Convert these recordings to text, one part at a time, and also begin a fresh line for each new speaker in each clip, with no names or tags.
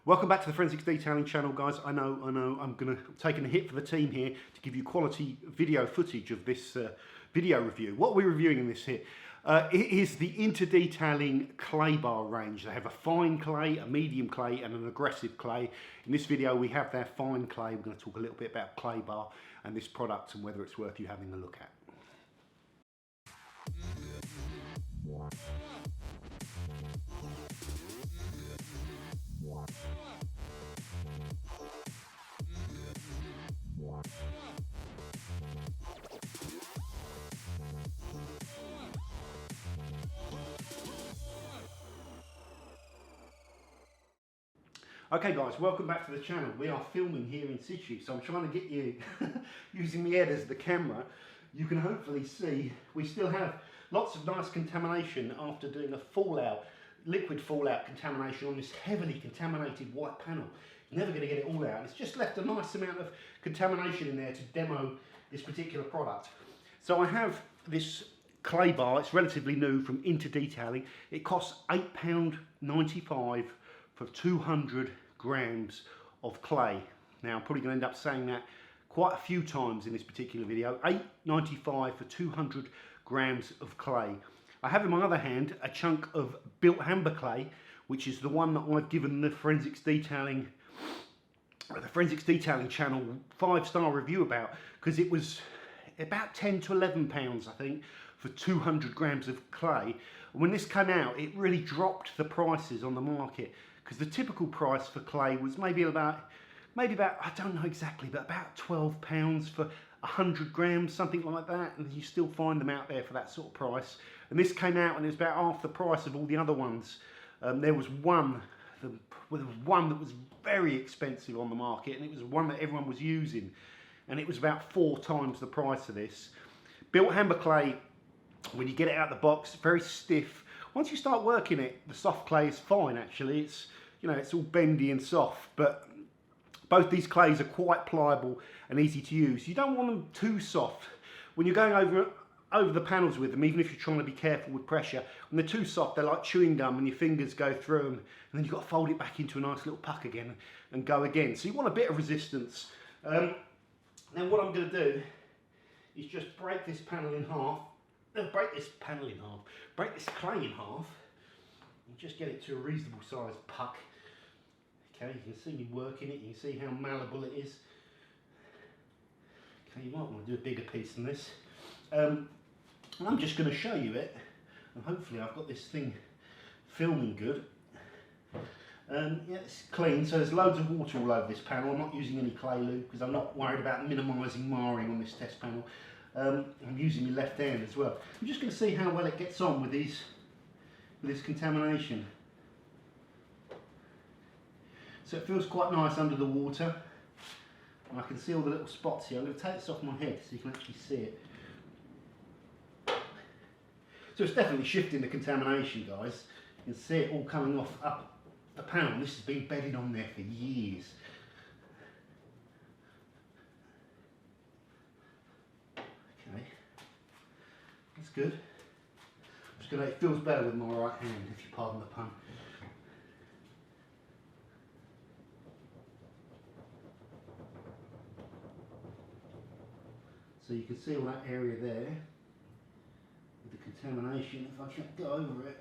Welcome back to the Forensics Detailing channel, guys. I know, I'm taking a hit for the team here to give you quality video footage of this video review. What we're reviewing in this hit, it is the In2detailing Clay Bar range. They have a fine clay, a medium clay and an aggressive clay. In this video we have their fine clay. We're going to talk a little bit about Clay Bar and this product and whether it's worth you having a look at. Okay guys, welcome back to the channel. We are filming here in situ, so I'm trying to get you, using the head as the camera, you can hopefully see we still have lots of nice contamination after doing a fallout, liquid fallout contamination on this heavily contaminated white panel. You're never going to get it all out. It's just left a nice amount of contamination in there to demo this particular product. So I have this clay bar. It's relatively new from In2detailing. It costs £8.95 for 200 grams of clay. Now I'm probably going to end up saying that quite a few times in this particular video. £8.95 for 200 grams of clay. I have in my other hand a chunk of built amber clay, which is the one that I've given the Forensics Detailing channel 5-star review about, because it was about £10 to £11 I think for 200 grams of clay. When this came out, it really dropped the prices on the market, because the typical price for clay was maybe about I don't know exactly, but about £12 for 100 grams, something like that, and you still find them out there for that sort of price. And this came out and it was about half the price of all the other ones. There was one that was very expensive on the market, and it was one that everyone was using, and it was about 4 times the price of this. Built amber clay, when you get it out of the box, very stiff. Once you start working it, the soft clay is fine actually. It's, you know, it's all bendy and soft, but both these clays are quite pliable and easy to use. You don't want them too soft. When you're going over the panels with them, even if you're trying to be careful with pressure, when they're too soft, they're like chewing gum and your fingers go through them, and then you've got to fold it back into a nice little puck again and go again. So you want a bit of resistance. Now what I'm going to do is just break this panel in half. Break this clay in half, and just get it to a reasonable sized puck. Okay, you can see me working it, you can see how malleable it is. Okay, you might want to do a bigger piece than this. And I'm just going to show you it, and hopefully I've got this thing filming good. Yeah, it's clean, so there's loads of water all over this panel. I'm not using any clay lube because I'm not worried about minimising marring on this test panel. I'm using my left hand as well. I'm just going to see how well it gets on with this contamination. So it feels quite nice under the water, and I can see all the little spots here. I'm going to take this off my head so you can actually see it. So it's definitely shifting the contamination, guys. You can see it all coming off up the panel. This has been bedded on there for years. Okay, that's good. I'm just gonna, it feels better with my right hand, if you pardon the pun. So you can see all that area there with the contamination. If I can go over it,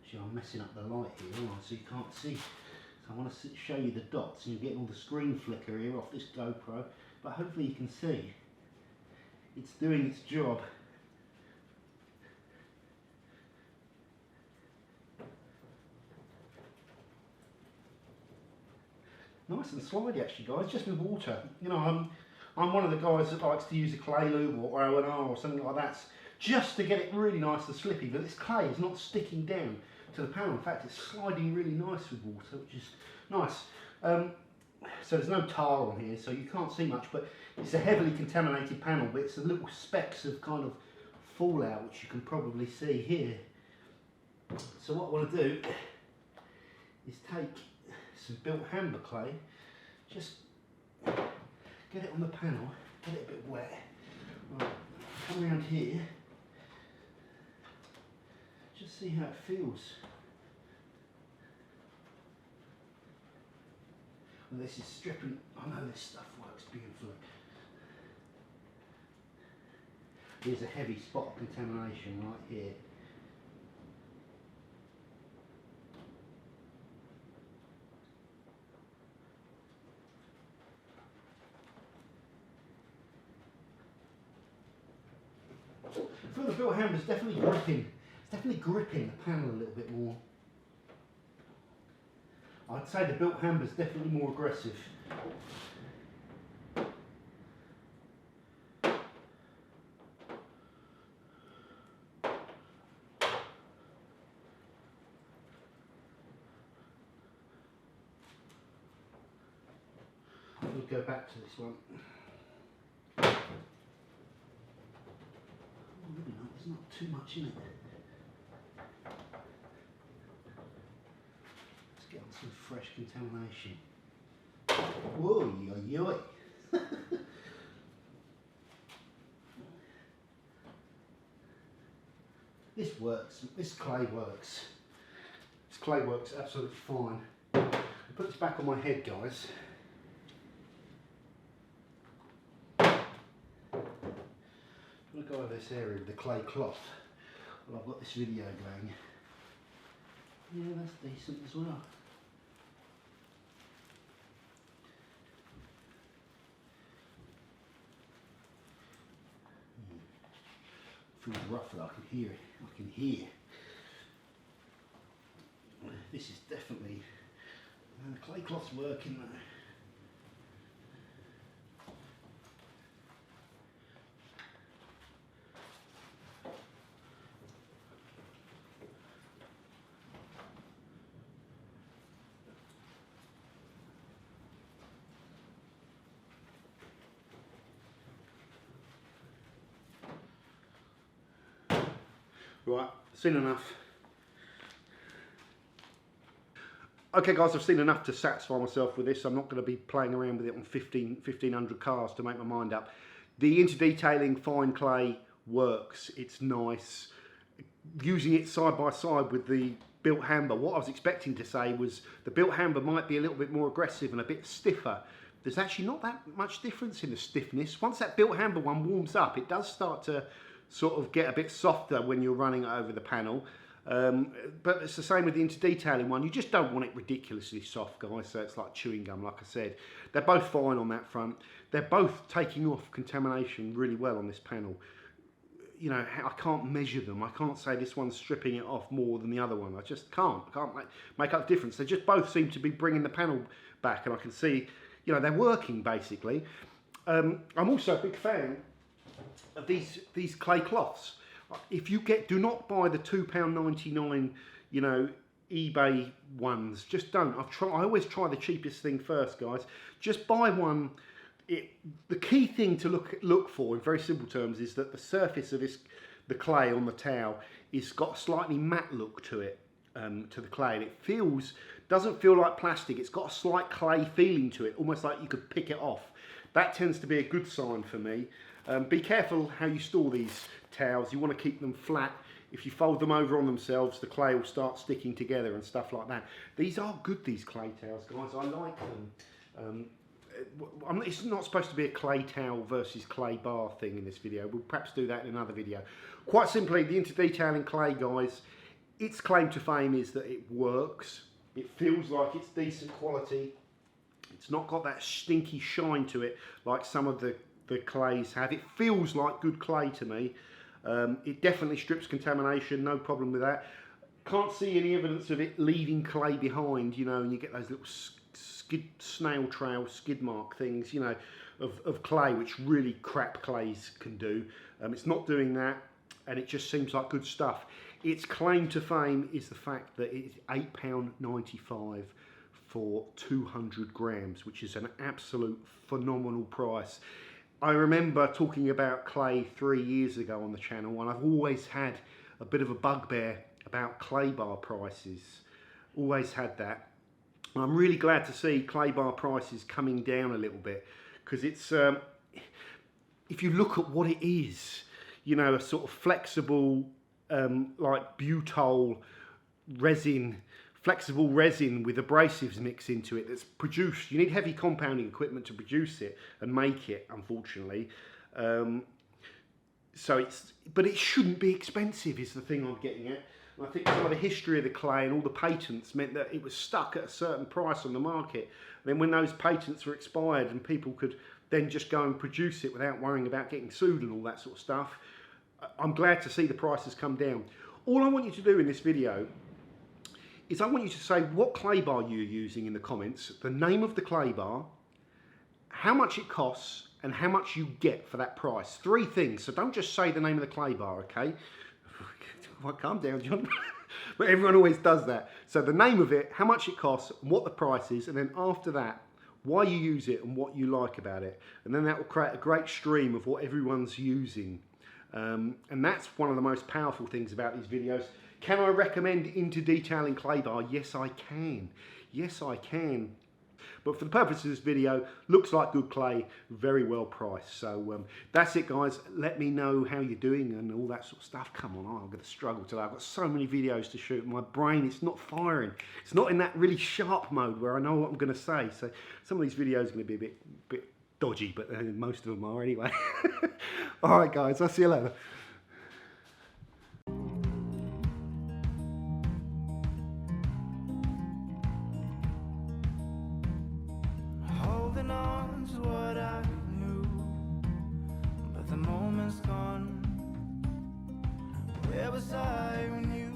see, I'm messing up the light here, aren't I? So you can't see. So I want to show you the dots, and you're getting all the screen flicker here off this GoPro, but hopefully you can see it's doing its job. Nice and slidey actually, guys, just with water. You know, I'm one of the guys that likes to use a clay lube or O&R or something like that, just to get it really nice and slippy, but this clay is not sticking down to the panel. In fact, it's sliding really nice with water, which is nice. So there's no tar on here, so you can't see much, but it's a heavily contaminated panel, but it's the little specks of kind of fallout, which you can probably see here. So what I want to do is take some built amber clay, just get it on the panel, get it a bit wet. Right, come around here, see how it feels. Well, this is stripping. I know this stuff works beautifully. Here's a heavy spot of contamination right here. I feel the built hammer's definitely gripping. It's definitely gripping the panel a little bit more. I'd say the built hammer's definitely more aggressive. We'll go back to this one. There's not too much in it. Let's get on some fresh contamination. Whoa, yo. This works. This clay works. This clay works absolutely fine. I'll put this back on my head, guys. I'm going to go over this area with the clay cloth while I've got this video going. Yeah, that's decent as well. Feels rough, I can hear it. I can hear. This is definitely, the clay cloth's working now. Right, seen enough. Okay guys, I've seen enough to satisfy myself with this. I'm not going to be playing around with it on 1500 cars to make my mind up. The In2detailing fine clay works, it's nice. Using it side by side with the built hammer, what I was expecting to say was the built hammer might be a little bit more aggressive and a bit stiffer. There's actually not that much difference in the stiffness. Once that built hammer one warms up, it does start to sort of get a bit softer when you're running it over the panel. But it's the same with the In2detailing one. You just don't want it ridiculously soft, guys, so it's like chewing gum, like I said. They're both fine on that front. They're both taking off contamination really well on this panel. You know, I can't measure them. I can't say this one's stripping it off more than the other one. I just can't. I can't make up the difference. They just both seem to be bringing the panel back, and I can see, you know, they're working basically. I'm also a big fan of these clay cloths. If you do not buy the £2.99, you know, eBay ones. Just don't. I always try the cheapest thing first, guys. Just buy one. The key thing to look for, in very simple terms, is that the surface of the clay on the towel is got a slightly matte look to it, to the clay, and it doesn't feel like plastic. It's got a slight clay feeling to it, almost like you could pick it off. That tends to be a good sign for me. Be careful how you store these towels. You want to keep them flat. If you fold them over on themselves, the clay will start sticking together and stuff like that. These are good, these clay towels, guys. I like them. It's not supposed to be a clay towel versus clay bar thing in this video. We'll perhaps do that in another video. Quite simply, the In2detailing clay, guys, its claim to fame is that it works. It feels like it's decent quality. It's not got that stinky shine to it like some of the clays have. It feels like good clay to me. It definitely strips contamination, no problem with that. Can't see any evidence of it leaving clay behind, you know, and you get those little snail trail skid mark things, you know, of clay, which really crap clays can do. It's not doing that, and it just seems like good stuff. Its claim to fame is the fact that it's £8.95 for 200 grams, which is an absolute phenomenal price. I remember talking about clay 3 years ago on the channel, and I've always had a bit of a bugbear about clay bar prices. Always had that. And I'm really glad to see clay bar prices coming down a little bit, because it's, if you look at what it is, you know, a sort of flexible like butyl resin, flexible resin with abrasives mixed into it that's produced. You need heavy compounding equipment to produce it and make it, unfortunately. But it shouldn't be expensive is the thing I'm getting at. And I think some of the history of the clay and all the patents meant that it was stuck at a certain price on the market. And then when those patents were expired and people could then just go and produce it without worrying about getting sued and all that sort of stuff, I'm glad to see the prices come down. All I want you to do in this video is I want you to say what clay bar you're using in the comments, the name of the clay bar, how much it costs, and how much you get for that price. 3 things, so don't just say the name of the clay bar, okay? Well, calm down, John. But everyone always does that. So the name of it, how much it costs, and what the price is, and then after that, why you use it and what you like about it. And then that will create a great stream of what everyone's using. And that's one of the most powerful things about these videos. Can I recommend In2detailing Clay Bar? Yes, I can. Yes, I can. But for the purpose of this video, looks like good clay, very well priced. So that's it, guys. Let me know how you're doing and all that sort of stuff. Come on, I'm going to struggle today. I've got so many videos to shoot. My brain, it's not firing. It's not in that really sharp mode where I know what I'm going to say. So some of these videos are going to be a bit dodgy, but most of them are anyway. All right, guys, I'll see you later.
Holding on to what I knew, but the moment's gone. Where was I when you